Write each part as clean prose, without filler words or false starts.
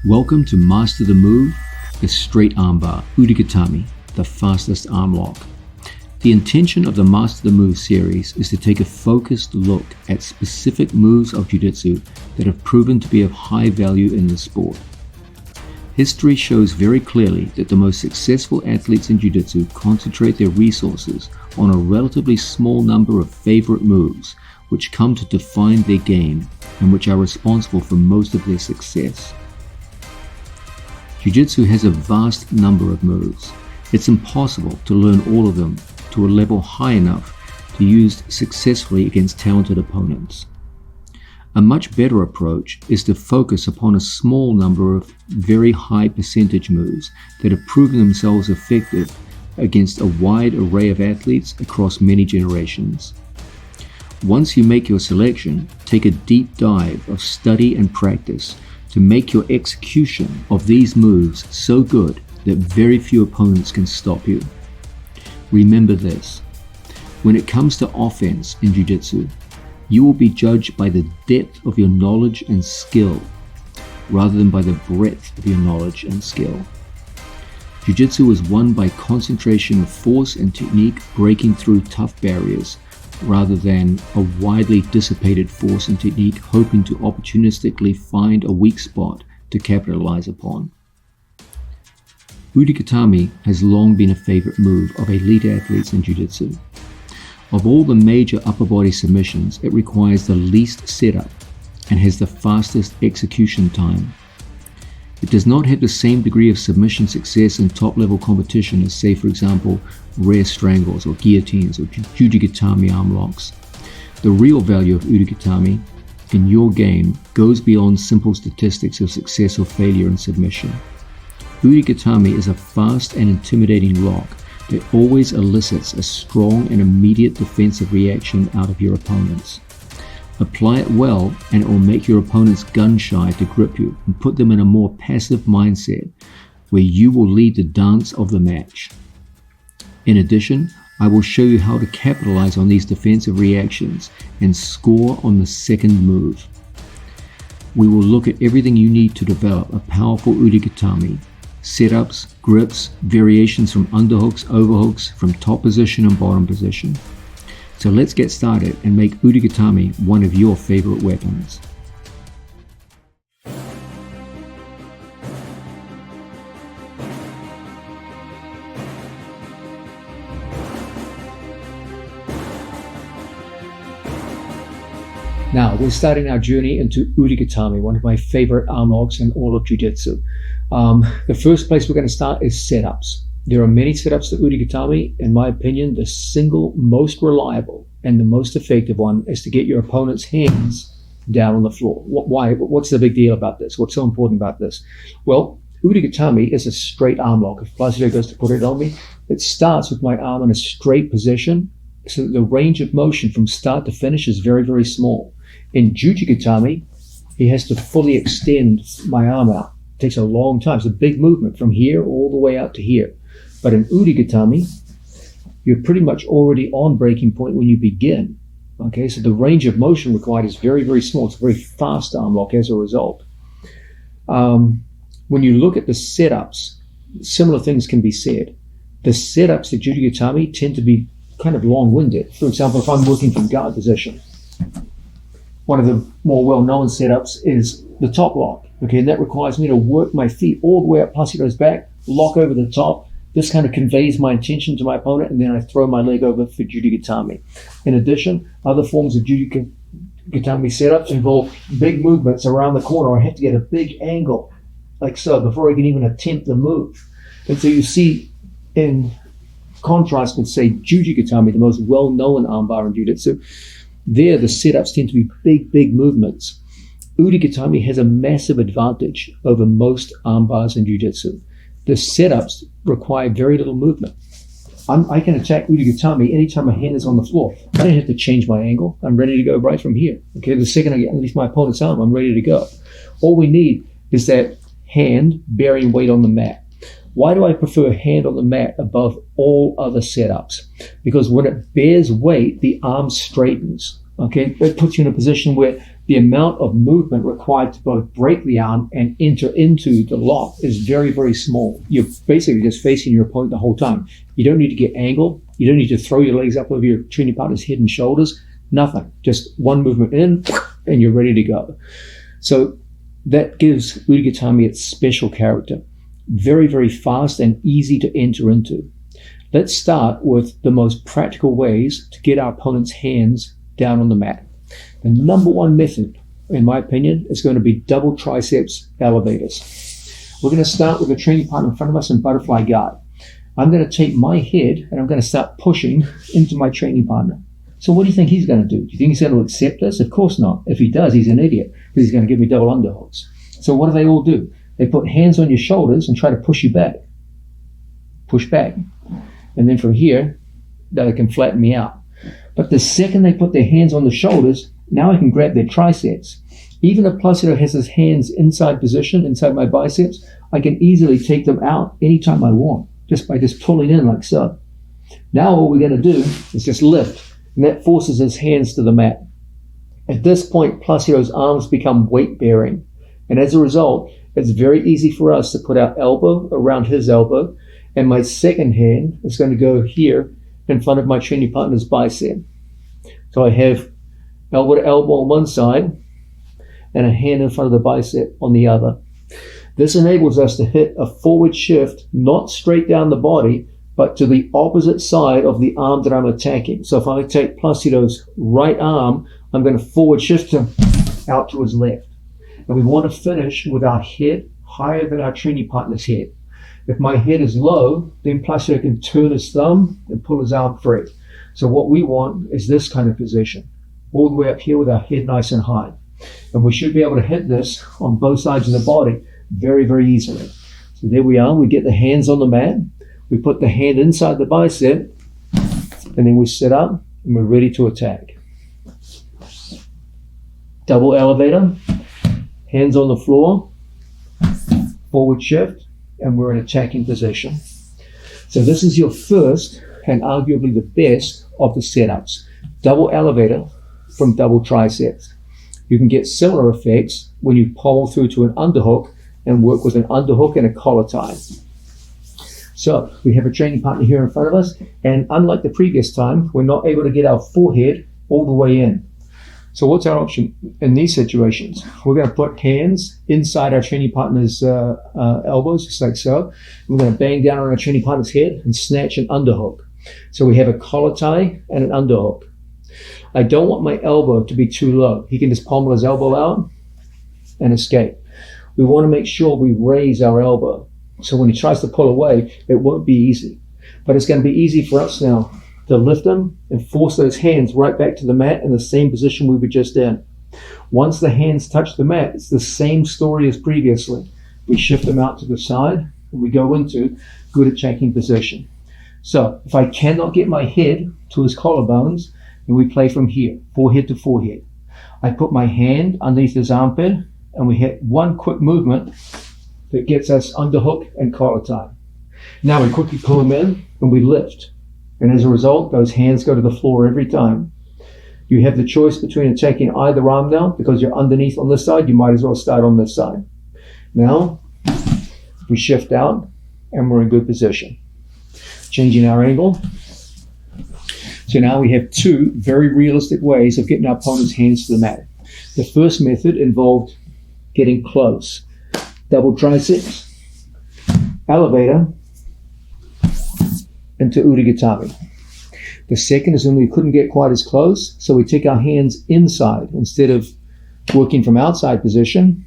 Welcome to Master the Move, the straight armbar, Gatame, the fastest arm lock. The intention of the Master the Move series is to take a focused look at specific moves of Jiu-Jitsu that have proven to be of high value in the sport. History shows very clearly that the most successful athletes in Jiu-Jitsu concentrate their resources on a relatively small number of favorite moves which come to define their game and which are responsible for most of their success. Jiu-Jitsu has a vast number of moves. It's impossible to learn all of them to a level high enough to use successfully against talented opponents. A much better approach is to focus upon a small number of very high percentage moves that have proven themselves effective against a wide array of athletes across many generations. Once you make your selection, take a deep dive of study and practice to make your execution of these moves so good that very few opponents can stop you. Remember this: when it comes to offense in Jiu-Jitsu, you will be judged by the depth of your knowledge and skill rather than by the breadth of your knowledge and skill. Jiu-Jitsu is won by concentration of force and technique breaking through tough barriers rather than a widely dissipated force and technique hoping to opportunistically find a weak spot to capitalize upon. Gatame has long been a favorite move of elite athletes in Jiu-Jitsu. Of all the major upper body submissions, it requires the least setup and has the fastest execution time. It does not have the same degree of submission success in top-level competition as, say, for example, rear strangles or guillotines or Gatame arm locks. The real value of Gatame in your game goes beyond simple statistics of success or failure in submission. Gatame is a fast and intimidating lock that always elicits a strong and immediate defensive reaction out of your opponents. Apply it well and it will make your opponents gun-shy to grip you and put them in a more passive mindset where you will lead the dance of the match. In addition, I will show you how to capitalize on these defensive reactions and score on the second move. We will look at everything you need to develop a powerful Gatame: setups, grips, variations from underhooks, overhooks, from top position and bottom position. So let's get started and make Gatame one of your favorite weapons. Now, we're starting our journey into Gatame, one of my favorite arm locks in all of Jiu-Jitsu. The first place we're going to start is setups. There are many setups to Gatame. In my opinion, the single most reliable and the most effective one is to get your opponent's hands down on the floor. Why? What's the big deal about this? What's so important about this? Well, Gatame is a straight arm lock. If Placido goes to put it on me, it starts with my arm in a straight position, so that the range of motion from start to finish is very, very small. In Gatame, he has to fully extend my arm out. It takes a long time. It's a big movement from here all the way out to here. But in Gatame, you're pretty much already on breaking point when you begin. Okay, so the range of motion required is very, very small. It's a very fast arm lock as a result. When you look at the setups, similar things can be said. The setups at Gatame tend to be kind of long-winded. For example, if I'm working from guard position, one of the more well-known setups is the top lock. Okay, and that requires me to work my feet all the way up Placido's back, lock over the top. This kind of conveys my intention to my opponent, and then I throw my leg over for Gatame. In addition, other forms of Gatame setups involve big movements around the corner. I have to get a big angle, like so, before I can even attempt the move. And so you see, in contrast with, say, Gatame, the most well-known armbar in Jiu-Jitsu, there the setups tend to be big, big movements. Gatame has a massive advantage over most armbars in Jiu-Jitsu. The setups require very little movement. I can attack Gatame anytime my hand is on the floor. I don't have to change my angle. I'm ready to go right from here. Okay, the second I get underneath my opponent's arm, I'm ready to go. All we need is that hand bearing weight on the mat. Why do I prefer hand on the mat above all other setups? Because when it bears weight, the arm straightens. Okay, it puts you in a position where the amount of movement required to both break the arm and enter into the lock is very, very small. You're basically just facing your opponent the whole time. You don't need to get angled. You don't need to throw your legs up over your training partner's head and shoulders. Nothing. Just one movement in, and you're ready to go. So that gives Gatame its special character. Very, very fast and easy to enter into. Let's start with the most practical ways to get our opponent's hands down on the mat. The number one method, in my opinion, is going to be double triceps elevators. We're going to start with a training partner in front of us in butterfly guard. I'm going to take my head and I'm going to start pushing into my training partner. So what do you think he's going to do? Do you think he's going to accept this? Of course not. If he does, he's an idiot because he's going to give me double underhooks. So what do they all do? They put hands on your shoulders and try to push you back. Push back. And then from here, they can flatten me out. But the second they put their hands on the shoulders, now I can grab their triceps. Even if Placido has his hands inside position, inside my biceps, I can easily take them out anytime I want, just by just pulling in like so. Now all we're going to do is just lift, and that forces his hands to the mat. At this point, Placido's arms become weight-bearing, and as a result, it's very easy for us to put our elbow around his elbow, and my second hand is going to go here in front of my training partner's bicep. So I have elbow to elbow on one side and a hand in front of the bicep on the other. This enables us to hit a forward shift, not straight down the body, but to the opposite side of the arm that I'm attacking. So if I take Placido's right arm, I'm going to forward shift him out to his left. And we want to finish with our head higher than our training partner's head. If my head is low, then Placido can turn his thumb and pull his arm free. So what we want is this kind of position, all the way up here with our head nice and high. And we should be able to hit this on both sides of the body very, very easily. So there we are. We get the hands on the mat. We put the hand inside the bicep, and then we sit up and we're ready to attack. Double elevator, hands on the floor, forward shift, and we're in attacking position. So this is your first and arguably the best of the setups. Double elevator from double triceps. You can get similar effects when you pole through to an underhook and work with an underhook and a collar tie. So we have a training partner here in front of us, and unlike the previous time, we're not able to get our forehead all the way in. So what's our option in these situations? We're going to put hands inside our training partner's elbows, just like so. We're going to bang down on our training partner's head and snatch an underhook. So we have a collar tie and an underhook. I don't want my elbow to be too low. He can just pommel his elbow out and escape. We want to make sure we raise our elbow. So when he tries to pull away, it won't be easy. But it's going to be easy for us now to lift him and force those hands right back to the mat in the same position we were just in. Once the hands touch the mat, it's the same story as previously. We shift them out to the side and we go into good attacking position. So if I cannot get my head to his collarbones, then we play from here, forehead to forehead. I put my hand underneath his armpit and we hit one quick movement that gets us underhook and collar tie. Now we quickly pull him in and we lift. And as a result, those hands go to the floor every time. You have the choice between attacking either arm now. Because you're underneath on this side, you might as well start on this side. Now, we shift out and we're in good position. Changing our angle. So now we have two very realistic ways of getting our opponent's hands to the mat. The first method involved getting close. Double triceps, elevator, into Gatame. The second is when we couldn't get quite as close, so we take our hands inside. Instead of working from outside position,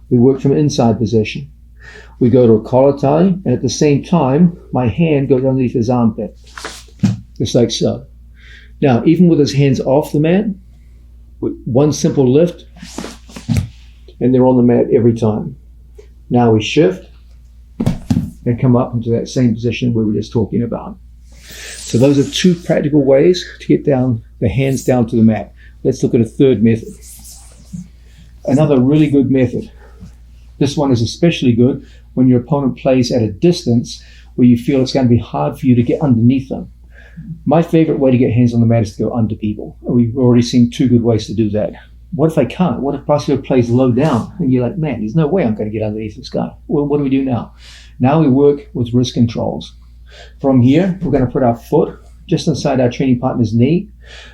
we work from inside position. We go to a collar tie, and at the same time, my hand goes underneath his armpit, just like so. Now, even with his hands off the mat, with one simple lift, and they're on the mat every time. Now we shift, and come up into that same position we were just talking about. So those are two practical ways to get down the hands down to the mat. Let's look at a third method. Another really good method. This one is especially good when your opponent plays at a distance where you feel it's going to be hard for you to get underneath them. My favorite way to get hands on the mat is to go under people. We've already seen two good ways to do that. what if I can't? What if Placido plays low down? And you're like, man, there's no way I'm going to get underneath this guy. Well, what do we do now? Now we work with wrist controls. From here, we're going to put our foot just inside our training partner's knee.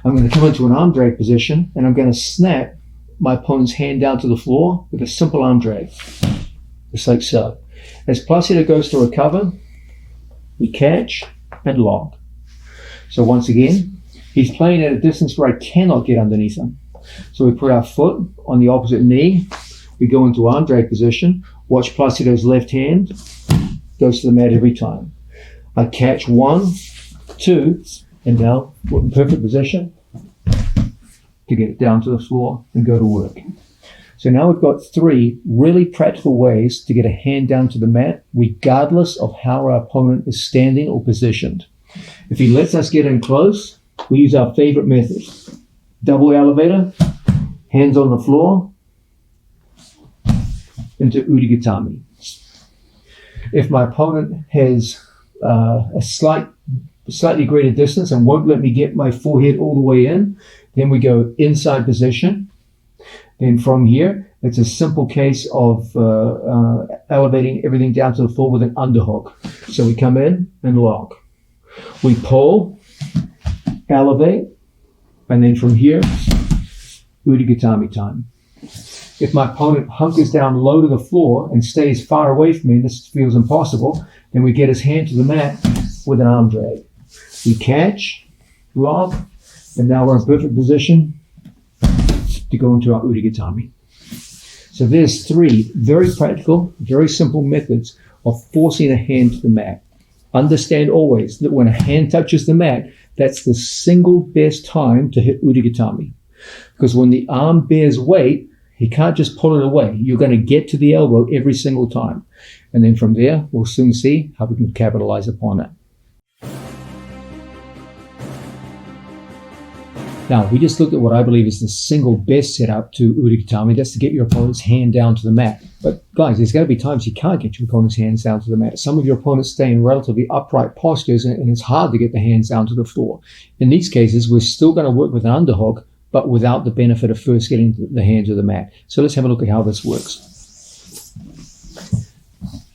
I'm going to come into an arm drag position, and I'm going to snap my opponent's hand down to the floor with a simple arm drag, just like so. As Placido goes to recover, we catch and lock. So once again, he's playing at a distance where I cannot get underneath him. So we put our foot on the opposite knee, we go into arm drag position, watch Placido's left hand, goes to the mat every time. I catch 1, 2, and now we're in perfect position to get it down to the floor and go to work. So now we've got 3 really practical ways to get a hand down to the mat, regardless of how our opponent is standing or positioned. If he lets us get in close, we use our favorite method. Double elevator, hands on the floor, into Gatame. If my opponent has a slightly greater distance and won't let me get my forehead all the way in, then we go inside position. Then from here, it's a simple case of elevating everything down to the floor with an underhook. So we come in and lock. We pull, elevate, and then from here, Gatame time. If my opponent hunkers down low to the floor and stays far away from me, this feels impossible, then we get his hand to the mat with an arm drag. We catch, lock, and now we're in perfect position to go into our Gatame. So there's 3 very practical, very simple methods of forcing a hand to the mat. Understand always that when a hand touches the mat, that's the single best time to hit Gatame. Because when the arm bears weight, he can't just pull it away. You're going to get to the elbow every single time. And then from there, we'll soon see how we can capitalize upon it. Now, we just looked at what I believe is the single best setup to Gatame. That's to get your opponent's hand down to the mat. But guys, there's going to be times you can't get your opponent's hands down to the mat. Some of your opponents stay in relatively upright postures, and it's hard to get the hands down to the floor. In these cases, we're still going to work with an underhook, but without the benefit of first getting the hand to the mat. So let's have a look at how this works.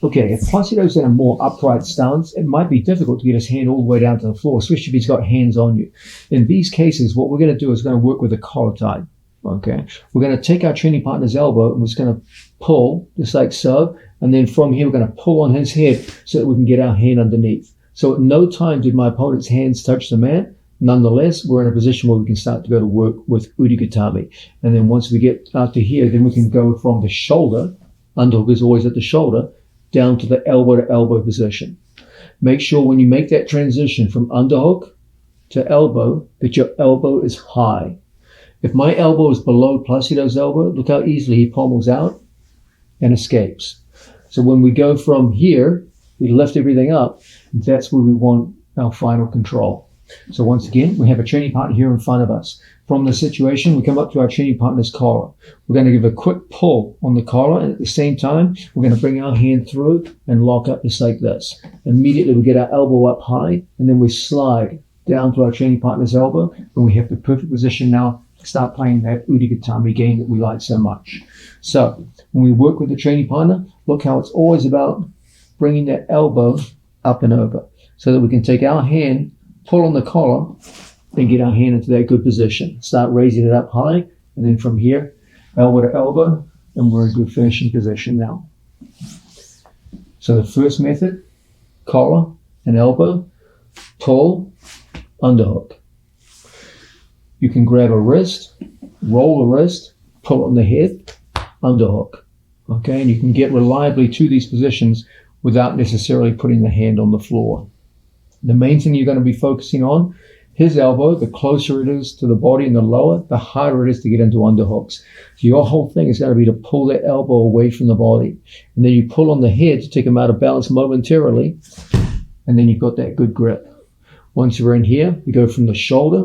Okay, if Placido's in a more upright stance, it might be difficult to get his hand all the way down to the floor, especially if he's got hands on you. In these cases, what we're going to do is going to work with a collar tie. Okay, we're going to take our training partner's elbow and we're just going to pull, just like so, and then from here we're going to pull on his head so that we can get our hand underneath. So at no time did my opponent's hands touch the mat. Nonetheless, we're in a position where we can start to go to work with Gatame. And then once we get out to here, then we can go from the shoulder, underhook is always at the shoulder, down to the elbow position. Make sure when you make that transition from underhook to elbow, that your elbow is high. If my elbow is below Placido's elbow, look how easily he pommels out and escapes. So when we go from here, we lift everything up, that's where we want our final control. So once again, we have a training partner here in front of us. From the situation, we come up to our training partner's collar. We're going to give a quick pull on the collar, and at the same time, we're going to bring our hand through and lock up just like this. Immediately, we get our elbow up high, and then we slide down to our training partner's elbow, and we have the perfect position now to start playing that Gatame game that we like so much. So, when we work with the training partner, look how it's always about bringing that elbow up and over, so that we can take our hand, pull on the collar, and get our hand into that good position. Start raising it up high, and then from here, elbow to elbow, and we're in good finishing position now. So the first method, collar and elbow, pull, underhook. You can grab a wrist, roll the wrist, pull on the head, underhook. Okay, and you can get reliably to these positions without necessarily putting the hand on the floor. The main thing you're going to be focusing on, his elbow, the closer it is to the body and the lower, the harder it is to get into underhooks. So your whole thing is going to be to pull that elbow away from the body. And then you pull on the head to take him out of balance momentarily. And then you've got that good grip. Once you're in here, you go from the shoulder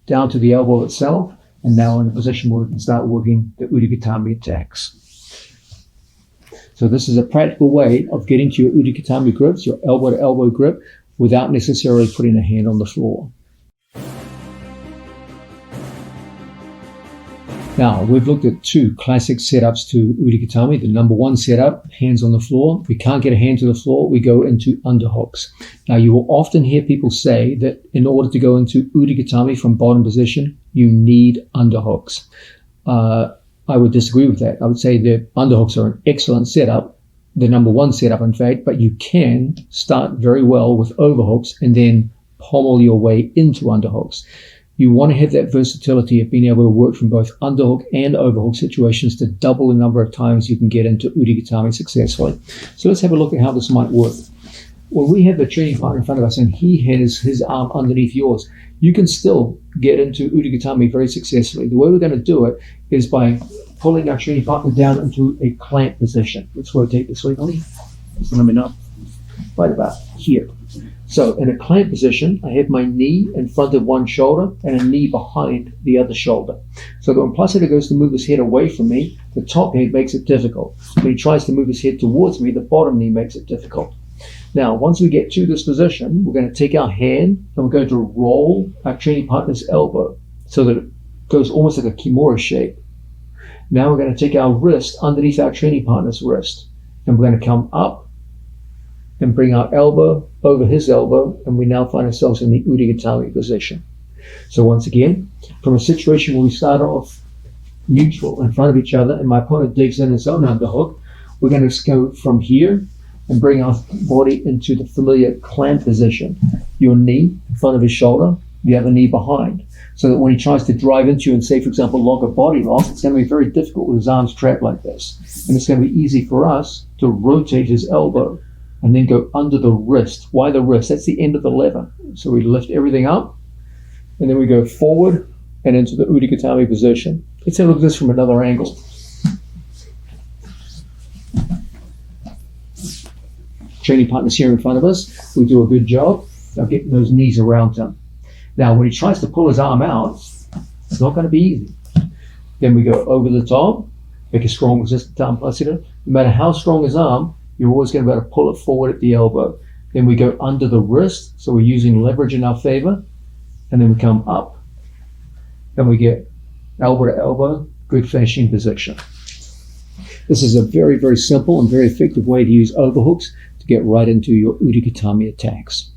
down to the elbow itself. And now we're in a position where we can start working the Gatame attacks. So this is a practical way of getting to your Gatame grips, your elbow to elbow grip, without necessarily putting a hand on the floor. Now, we've looked at two classic setups to Urigatame. The number one setup, hands on the floor. We can't get a hand to the floor, we go into underhooks. Now, you will often hear people say that in order to go into Urigatame from bottom position, you need underhooks. I would disagree with that. I would say that underhooks are an excellent setup, the number one setup, in fact, but you can start very well with overhooks and then pommel your way into underhooks. You want to have that versatility of being able to work from both underhook and overhook situations to double the number of times you can get into Urigatame successfully. So let's have a look at how this might work. When we have the training partner in front of us and he has his arm underneath yours, you can still get into Urigatame very successfully. The way we're going to do it is by pulling our training partner down into a clamp position. Let's rotate this way, Ollie. So let me know. Right about here. So in a clamp position, I have my knee in front of one shoulder and a knee behind the other shoulder. So that when Placido goes to move his head away from me, the top head makes it difficult. When he tries to move his head towards me, the bottom knee makes it difficult. Now, once we get to this position, we're going to take our hand and we're going to roll our training partner's elbow so that it goes almost like a kimura shape. Now we're going to take our wrist underneath our training partner's wrist and we're going to come up and bring our elbow over his elbow, and we now find ourselves in the Urigatame position. So once again, from a situation where we start off neutral in front of each other and my opponent digs in his own underhook, we're going to go from here and bring our body into the familiar clamp position. Your knee in front of his shoulder, the other knee behind. So that when he tries to drive into you and say, for example, log a body loss, it's going to be very difficult with his arms trapped like this. And it's going to be easy for us to rotate his elbow and then go under the wrist. Why the wrist? That's the end of the lever. So we lift everything up, and then we go forward and into the Urigatame position. Let's have a look at this from another angle. Training partners here in front of us. We do a good job of getting those knees around him. Now, when he tries to pull his arm out, it's not going to be easy. Then we go over the top, make a strong resistant arm Placido. No matter how strong his arm, you're always going to be able to pull it forward at the elbow. Then we go under the wrist, so we're using leverage in our favor, and then we come up. Then we get elbow to elbow, good finishing position. This is a very, very simple and very effective way to use overhooks to get right into your Urigatame attacks.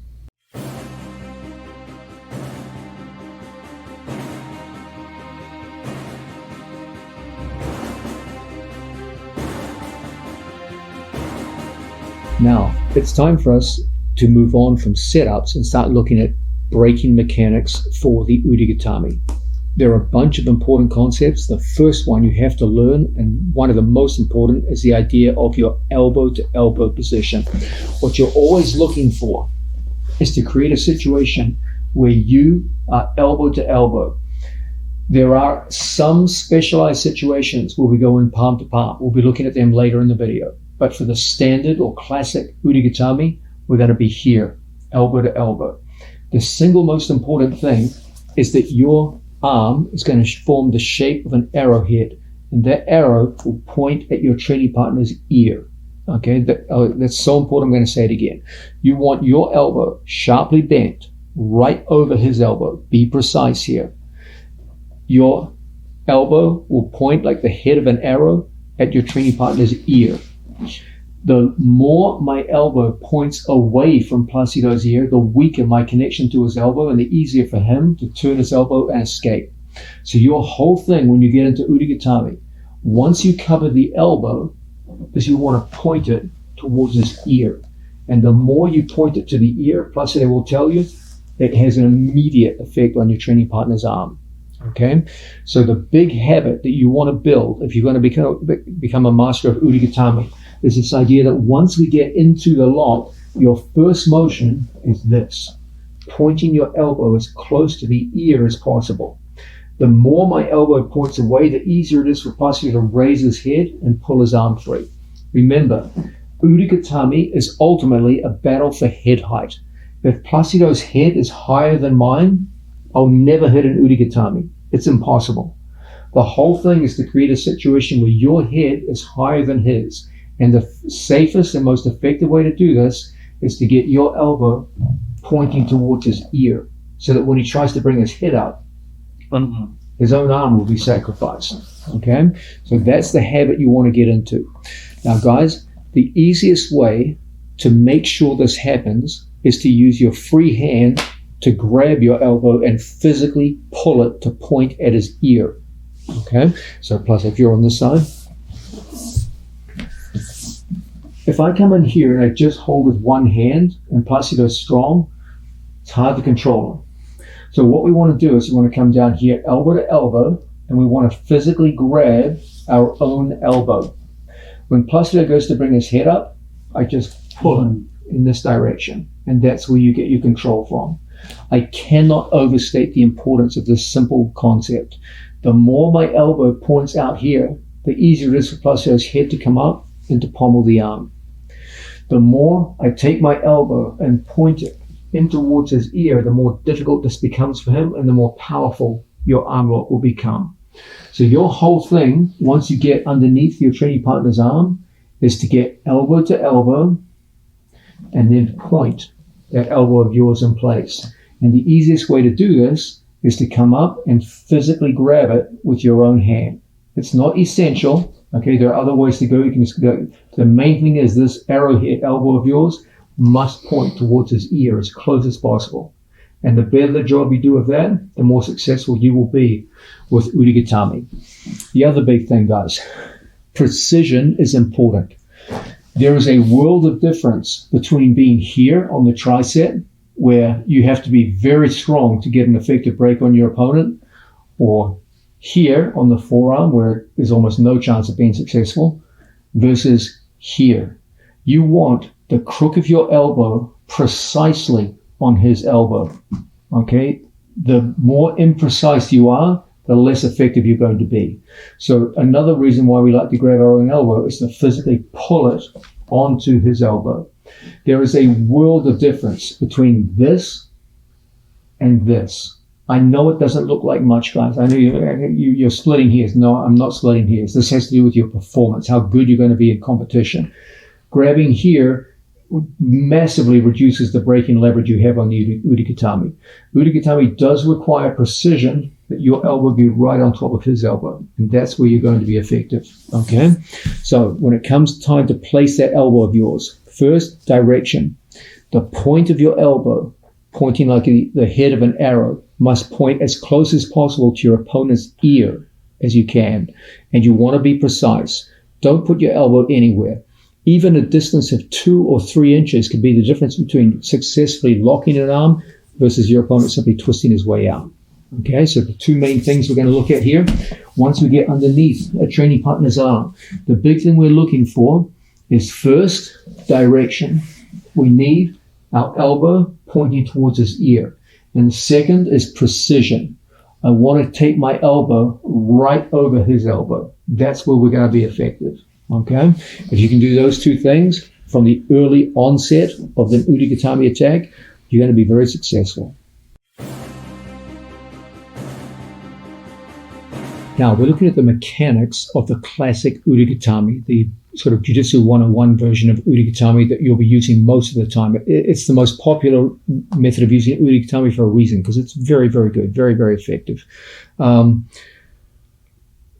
Now, it's time for us to move on from setups and start looking at breaking mechanics for the Urigatame. There are a bunch of important concepts. The first one you have to learn, and one of the most important, is the idea of your elbow to elbow position. What you're always looking for is to create a situation where you are elbow to elbow. There are some specialized situations where we go in palm to palm. We'll be looking at them later in the video. But for the standard or classic Urigatame, we're going to be here, elbow to elbow. The single most important thing is that your arm is going to form the shape of an arrowhead, and that arrow will point at your training partner's ear. Okay, that's so important. I'm going to say it again. You want your elbow sharply bent right over his elbow. Be precise here. Your elbow will point like the head of an arrow at your training partner's ear. The more my elbow points away from Placido's ear, the weaker my connection to his elbow and the easier for him to turn his elbow and escape. So your whole thing when you get into Urigatame, once you cover the elbow, is you want to point it towards his ear. And the more you point it to the ear, Placido will tell you, it has an immediate effect on your training partner's arm. Okay, so the big habit that you want to build if you're going to become a master of Urigatame is this idea that once we get into the lock, your first motion is this, pointing your elbow as close to the ear as possible. The more my elbow points away, the easier it is for Placido to raise his head and pull his arm free. Remember, Urigatame is ultimately a battle for head height. If Placido's head is higher than mine, I'll never hit an Urigatame. It's impossible. The whole thing is to create a situation where your head is higher than his. And the safest and most effective way to do this is to get your elbow pointing towards his ear so that when he tries to bring his head up, his own arm will be sacrificed. Okay? So that's the habit you want to get into. Now, guys, the easiest way to make sure this happens is to use your free hand to grab your elbow and physically pull it to point at his ear. Okay? So plus if you're on this side, if I come in here and I just hold with one hand and Placido's strong, it's hard to control him. So what we want to do is we want to come down here elbow to elbow, and we want to physically grab our own elbow. When Placido goes to bring his head up, I just pull him in this direction, and that's where you get your control from. I cannot overstate the importance of this simple concept. The more my elbow points out here, the easier it is for Placido's head to come up and to pommel the arm. The more I take my elbow and point it in towards his ear, the more difficult this becomes for him and the more powerful your arm lock will become. So your whole thing, once you get underneath your training partner's arm, is to get elbow to elbow and then point that elbow of yours in place. And the easiest way to do this is to come up and physically grab it with your own hand. It's not essential. Okay, there are other ways to go. You can just go. The main thing is this arrowhead elbow of yours must point towards his ear as close as possible. And the better the job you do of that, the more successful you will be with Udigatame. The other big thing, guys, precision is important. There is a world of difference between being here on the tricep, where you have to be very strong to get an effective break on your opponent, or here on the forearm, where there's almost no chance of being successful, versus here. You want the crook of your elbow precisely on his elbow. Okay? The more imprecise you are, the less effective you're going to be. So another reason why we like to grab our own elbow is to physically pull it onto his elbow. There is a world of difference between this and this. I know it doesn't look like much, guys. I know you're splitting hairs. No, I'm not splitting hairs. This has to do with your performance, how good you're going to be in competition. Grabbing here massively reduces the breaking leverage you have on the Udigatame. Udigatame does require precision, that your elbow be right on top of his elbow, and that's where you're going to be effective. Okay? So when it comes time to place that elbow of yours, first, direction. The point of your elbow, pointing like the head of an arrow, must point as close as possible to your opponent's ear as you can, and you want to be precise. Don't put your elbow anywhere. Even a distance of 2 or 3 inches could be the difference between successfully locking an arm versus your opponent simply twisting his way out. Okay, so the two main things we're going to look at here. Once we get underneath a training partner's arm, the big thing we're looking for is first, direction. We need our elbow pointing towards his ear. And the second is precision. I want to take my elbow right over his elbow. That's where we're going to be effective. Okay? If you can do those two things from the early onset of the Udigatame attack, you're going to be very successful. Now, we're looking at the mechanics of the classic Udigatame, the sort of Jiu-Jitsu 101 version of Udigatame that you'll be using most of the time. It's the most popular method of using Udigatame for a reason, because it's very, very good, very, very effective.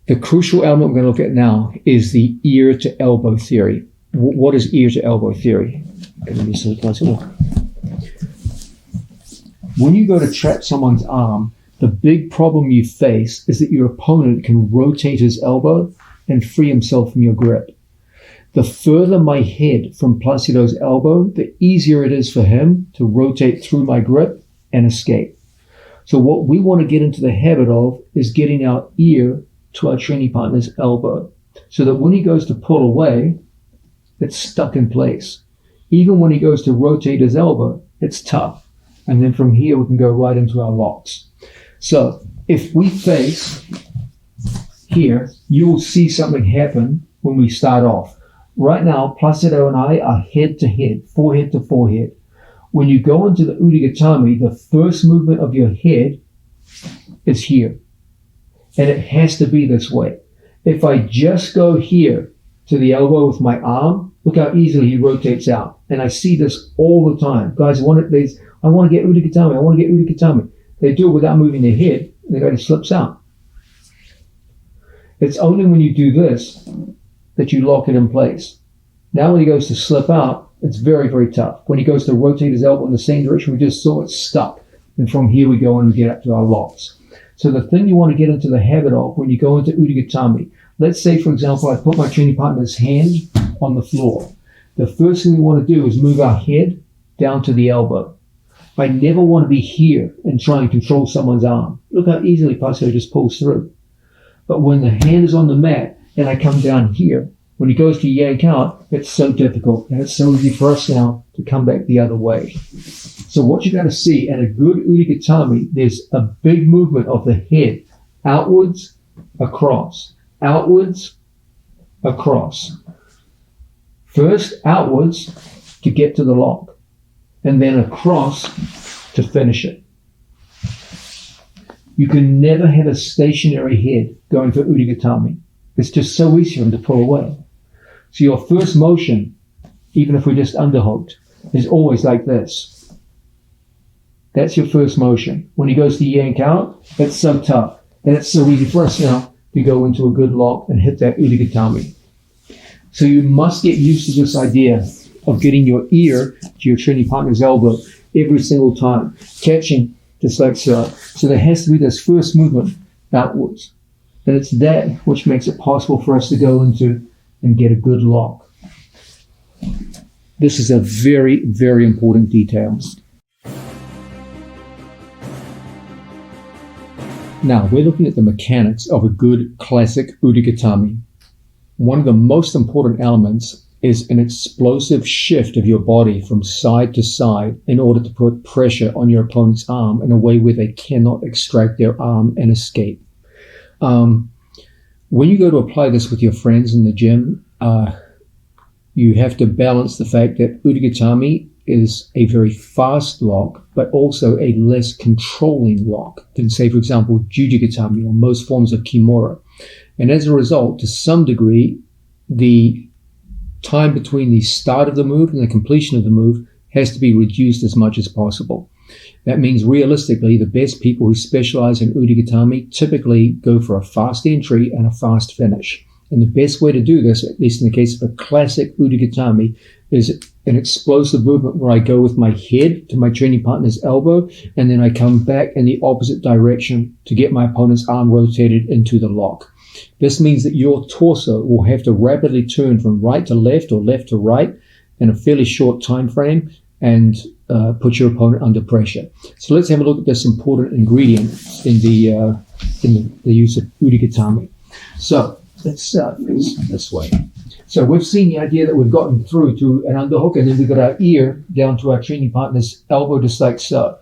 The crucial element we're going to look at now is the ear to elbow theory. What is ear to elbow theory? Let me see a closer look. When you go to trap someone's arm, the big problem you face is that your opponent can rotate his elbow and free himself from your grip. The further my head from Placido's elbow, the easier it is for him to rotate through my grip and escape. So what we want to get into the habit of is getting our ear to our training partner's elbow, so that when he goes to pull away, it's stuck in place. Even when he goes to rotate his elbow, it's tough. And then from here, we can go right into our locks. So if we face here, you will see something happen when we start off. Right now, Placido and I are head to head, forehead to forehead. When you go into the Udigatame, the first movement of your head is here. And it has to be this way. If I just go here to the elbow with my arm, look how easily he rotates out. And I see this all the time. Guys, I want to get Udigatame. I want to get Udigatame. They do it without moving their head. And the guy just slips out. It's only when you do this that you lock it in place. Now when he goes to slip out, it's very, very tough. When he goes to rotate his elbow in the same direction, we just saw it stuck. And from here we go and we get up to our locks. So the thing you want to get into the habit of when you go into Udigatame, let's say, for example, I put my training partner's hand on the floor. The first thing we want to do is move our head down to the elbow. I never want to be here and try and control someone's arm. Look how easily Pasio just pulls through. But when the hand is on the mat and I come down here, when he goes to yank out, it's so difficult. And it's so easy for us now to come back the other way. So what you got to see in a good Udigatame, there's a big movement of the head outwards, across, outwards, across. First outwards to get to the lock, and then across to finish it. You can never have a stationary head going for Udigatame. It's just so easy for him to pull away. So your first motion, even if we just underhooked, is always like this. That's your first motion. When he goes to yank out, it's so tough. And it's so easy for us now to go into a good lock and hit that Udigatame. So you must get used to this idea of getting your ear to your training partner's elbow every single time, catching just like so. So there has to be this first movement outwards. And it's that which makes it possible for us to go into and get a good lock. This is a very, very important detail. Now, we're looking at the mechanics of a good classic Udigatame. One of the most important elements is an explosive shift of your body from side to side in order to put pressure on your opponent's arm in a way where they cannot extract their arm and escape. When you go to apply this with your friends in the gym, you have to balance the fact that Udigatame is a very fast lock, but also a less controlling lock than, say, for example, Jujigatame or most forms of Kimura. And as a result, to some degree, the time between the start of the move and the completion of the move has to be reduced as much as possible. That means realistically, the best people who specialize in Udigatame typically go for a fast entry and a fast finish. And the best way to do this, at least in the case of a classic Udigatame, is an explosive movement where I go with my head to my training partner's elbow, and then I come back in the opposite direction to get my opponent's arm rotated into the lock. This means that your torso will have to rapidly turn from right to left or left to right in a fairly short time frame and put your opponent under pressure. So let's have a look at this important ingredient in the use of Udigatame. So let's start this way. So we've seen the idea that we've gotten through to an underhook, and then we've got our ear down to our training partner's elbow, just like so.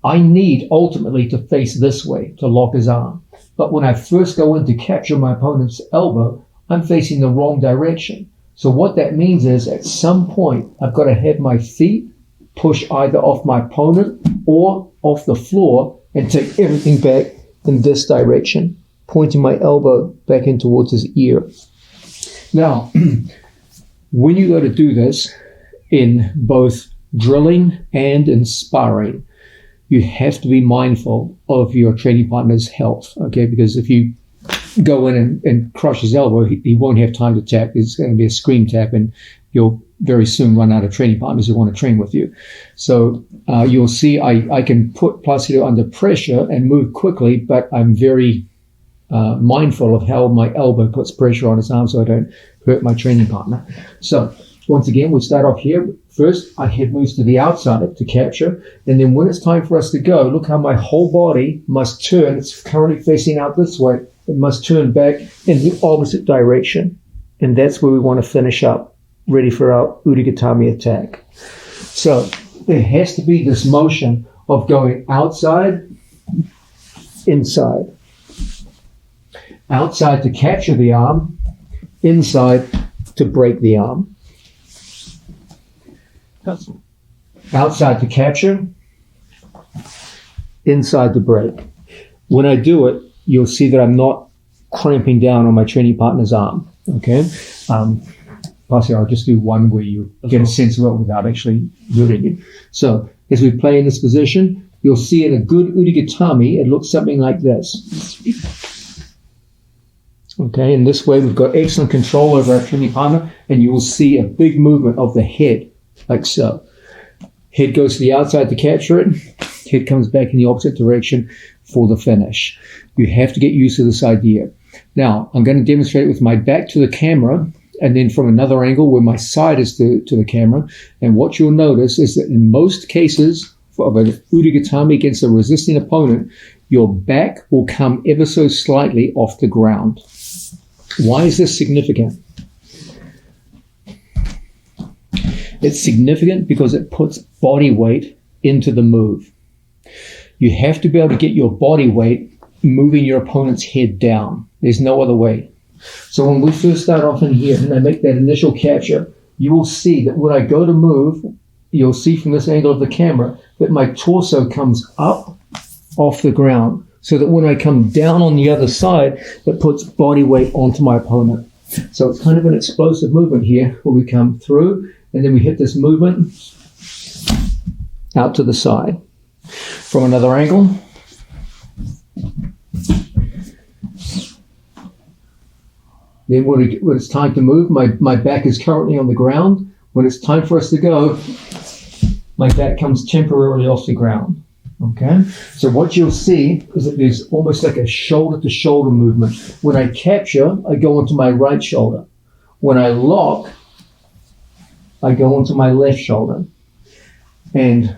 I need ultimately to face this way to lock his arm. But when I first go in to capture my opponent's elbow, I'm facing the wrong direction. So what that means is at some point, I've got to have my feet push either off my opponent or off the floor and take everything back in this direction, pointing my elbow back in towards his ear. Now, when you go to do this in both drilling and in sparring, you have to be mindful of your training partner's health, okay? Because if you go in and crush his elbow, he won't have time to tap. It's going to be a scream tap, and you'll very soon run out of training partners who want to train with you. So you'll see I can put Placido under pressure and move quickly, but I'm very mindful of how my elbow puts pressure on his arm so I don't hurt my training partner. So once again, we start off here. First, our head moves to the outside to capture, and then when it's time for us to go, look how my whole body must turn. It's currently facing out this way. It must turn back in the opposite direction, and that's where we want to finish up, ready for our Udigatame attack. So there has to be this motion of going outside, inside. Outside to capture the arm, inside to break the arm. Outside to capture, inside to break. When I do it, you'll see that I'm not cramping down on my training partner's arm. Okay? Possibly I'll just do one where you get a sense of it without actually doing it. So as we play in this position, you'll see in a good Udigatame, it looks something like this. Okay, in this way, we've got excellent control over our training partner, and you will see a big movement of the head, like so. Head goes to the outside to capture it. Head comes back in the opposite direction for the finish. You have to get used to this idea. Now, I'm going to demonstrate it with my back to the camera, and then from another angle where my side is to the camera. And what you'll notice is that in most cases of an Gatame against a resisting opponent, your back will come ever so slightly off the ground. Why is this significant? It's significant because it puts body weight into the move. You have to be able to get your body weight moving your opponent's head down. There's no other way. So when we first start off in here and I make that initial capture, you will see that when I go to move, you'll see from this angle of the camera that my torso comes up off the ground, so that when I come down on the other side, it puts body weight onto my opponent. So it's kind of an explosive movement here where we come through and then we hit this movement out to the side. From another angle, then when it's time to move, my back is currently on the ground. When it's time for us to go, my back comes temporarily off the ground. Okay? So what you'll see is that there's almost like a shoulder-to-shoulder movement. When I capture, I go onto my right shoulder. When I lock, I go onto my left shoulder. And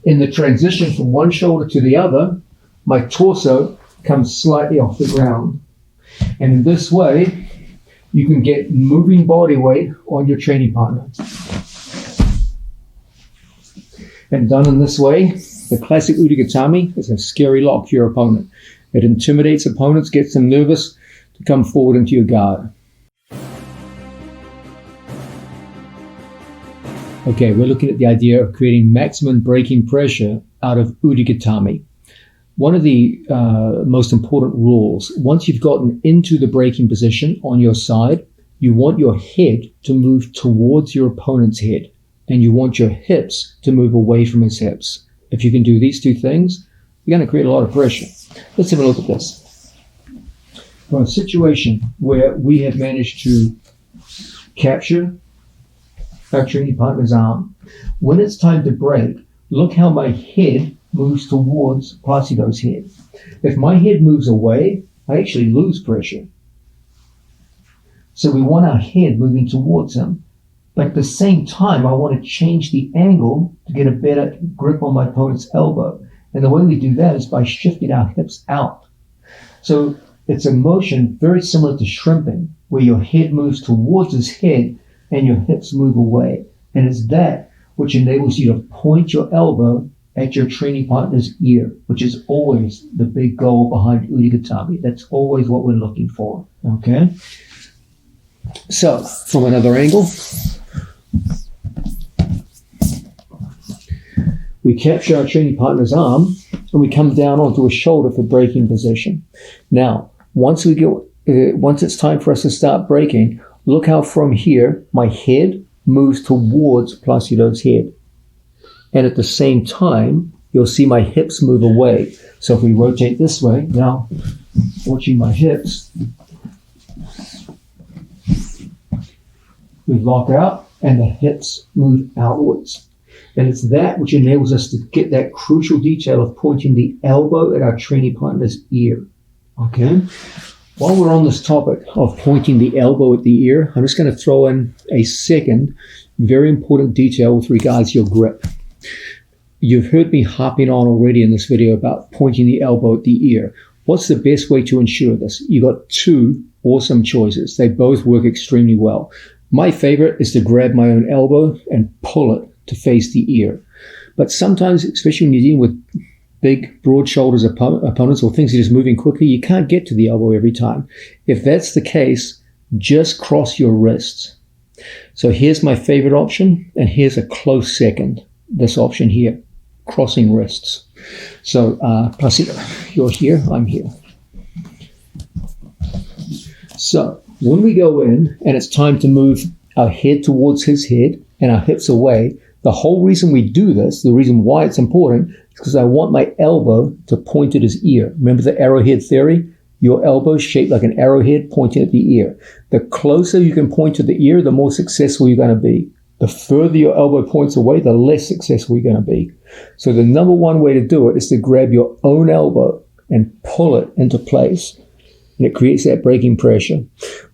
in the transition from one shoulder to the other, my torso comes slightly off the ground. And in this way, you can get moving body weight on your training partner. And done in this way, the classic Gatame is a scary lock for your opponent. It intimidates opponents, gets them nervous to come forward into your guard. Okay, we're looking at the idea of creating maximum braking pressure out of Gatame. One of the most important rules, once you've gotten into the braking position on your side, you want your head to move towards your opponent's head, and you want your hips to move away from his hips. If you can do these two things, you're going to create a lot of pressure. Let's have a look at this. From a situation where we have managed to capture our training partner's arm, when it's time to brake, look how my head moves towards Placido's head. If my head moves away, I actually lose pressure. So we want our head moving towards him. But at the same time, I want to change the angle to get a better grip on my opponent's elbow. And the way we do that is by shifting our hips out. So it's a motion very similar to shrimping, where your head moves towards his head and your hips move away. And it's that which enables you to point your elbow at your training partner's ear, which is always the big goal behind Gatame. That's always what we're looking for. Okay? So, from another angle, we capture our training partner's arm and we come down onto a shoulder for braking position. Now, once it's time for us to start braking, look how from here my head moves towards Placido's head. And at the same time, you'll see my hips move away. So if we rotate this way, now watching my hips, we lock out and the hips move outwards. And it's that which enables us to get that crucial detail of pointing the elbow at our training partner's ear. Okay? While we're on this topic of pointing the elbow at the ear, I'm just going to throw in a second very important detail with regards to your grip. You've heard me harping on already in this video about pointing the elbow at the ear. What's the best way to ensure this? You've got two awesome choices. They both work extremely well. My favorite is to grab my own elbow and pull it to face the ear. But sometimes, especially when you're dealing with big, broad shoulders opponents or things that are just moving quickly, you can't get to the elbow every time. If that's the case, just cross your wrists. So here's my favorite option, and here's a close second. This option here, crossing wrists. So, Placido, you're here, I'm here. So, when we go in and it's time to move our head towards his head and our hips away, the whole reason we do this, the reason why it's important, is because I want my elbow to point at his ear. Remember the arrowhead theory? your elbow shaped like an arrowhead pointing at the ear. The closer you can point to the ear, the more successful you're going to be. The further your elbow points away, the less successful you're going to be. So the number one way to do it is to grab your own elbow and pull it into place. And it creates that braking pressure.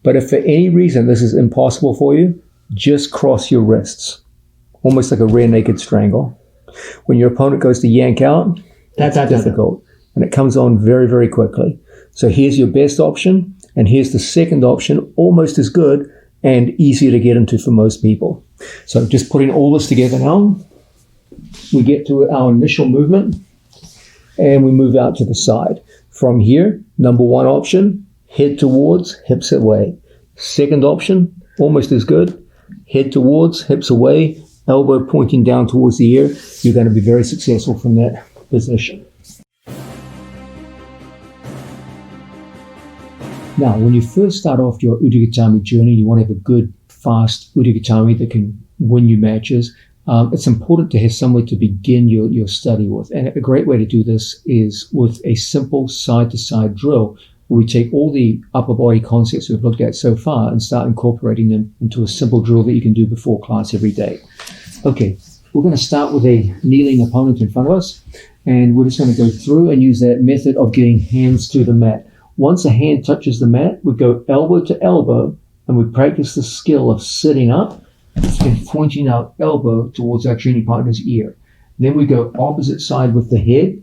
But if for any reason this is impossible for you, just cross your wrists, almost like a rear naked strangle. When your opponent goes to yank out, that's difficult. And it comes on very, very quickly. So here's your best option, and here's the second option, almost as good and easier to get into for most people. So just putting all this together now, we get to our initial movement, and we move out to the side. From here, number one option, head towards, hips away. Second option, almost as good, head towards, hips away, elbow pointing down towards the ear. You're going to be very successful from that position. Now, when you first start off your Udagatame journey, you want to have a good, fast Udagatame that can win you matches. It's important to have somewhere to begin your study with. And a great way to do this is with a simple side-to-side drill, where we take all the upper body concepts we've looked at so far and start incorporating them into a simple drill that you can do before class every day. Okay, we're going to start with a kneeling opponent in front of us, and we're just going to go through and use that method of getting hands to the mat. Once a hand touches the mat, we go elbow to elbow, and we practice the skill of sitting up and pointing our elbow towards our training partner's ear. Then we go opposite side with the head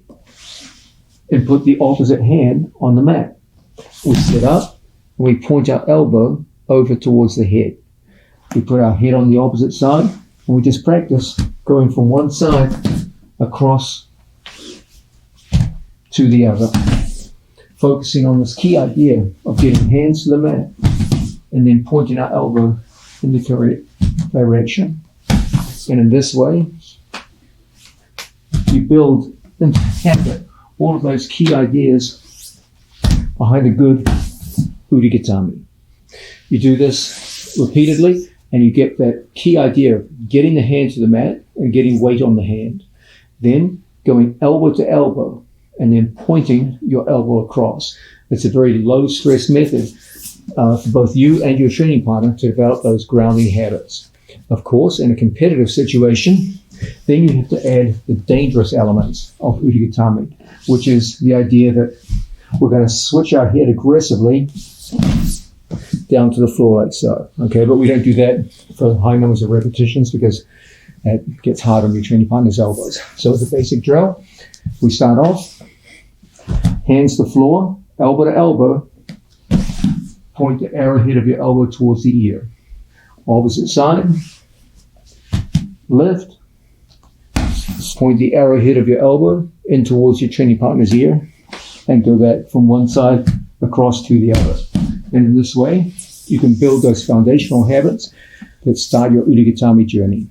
and put the opposite hand on the mat. We sit up and we point our elbow over towards the head. We put our head on the opposite side, and we just practice going from one side across to the other, focusing on this key idea of getting hands to the mat and then pointing our elbow in the correct direction. And in this way, you build into habit all of those key ideas behind a good Udagatame. You do this repeatedly, and you get that key idea of getting the hand to the mat and getting weight on the hand. Then going elbow to elbow, and then pointing your elbow across. It's a very low-stress method for both you and your training partner to develop those grounding habits. Of course, in a competitive situation, then you have to add the dangerous elements of Udagatame, which is the idea that we're going to switch our head aggressively down to the floor like so. Okay, but we don't do that for high numbers of repetitions because it gets hard on your training partner's elbows. So as a basic drill, we start off, hands to floor, elbow to elbow, point the arrowhead of your elbow towards the ear. Opposite side, lift, point the arrowhead of your elbow in towards your training partner's ear, and go back from one side across to the other. And in this way, you can build those foundational habits that start your Udagatame journey.